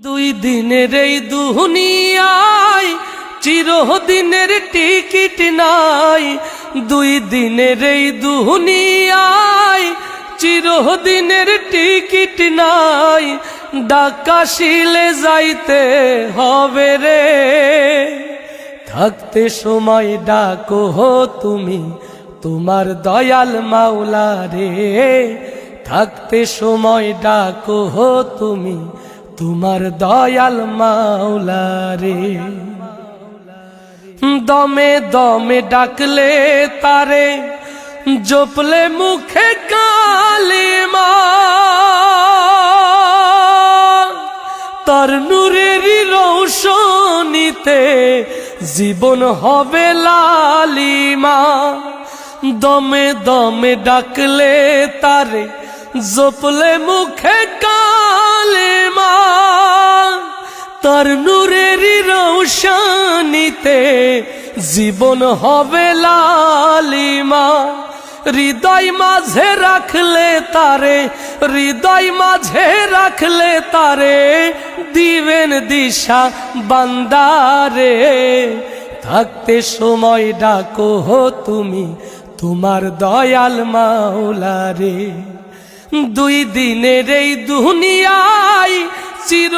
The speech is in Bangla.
দুই দিনের এই দুনিয়ায় চিরদিনের টিকিট নাই। দুই দিনের এই দুনিয়ায় চিরদিনের টিকিট নাই। ডাকাশিলে যাইতে হবে রে, থাকতে সময় ডাকো তুমি তোমার দয়াল মাওলা রে। থাকতে সময় ডাকো তুমি তোমার দয়াল মাওলা রে। দমে দমে ডাকলে তারে, জপলে মুখে কালিমা, তার নূরেরই রৌশনীতে জীবন হবে লালিমা। দমে দমে ডাকলে তারে, জপলে মুখে কালিমা, তার নূরেরই রৌশনীতে জীবন হবে লালিমা। হৃদয় মাঝে রাখলে তারে, হৃদয় মাঝে রাখলে তারে, দিবেন দিশা বান্দারে। থাকতে সময় ডাকো তুমি তোমার দয়াল মাওলা রে। দুই দিনের এই দুনিয়ায় চির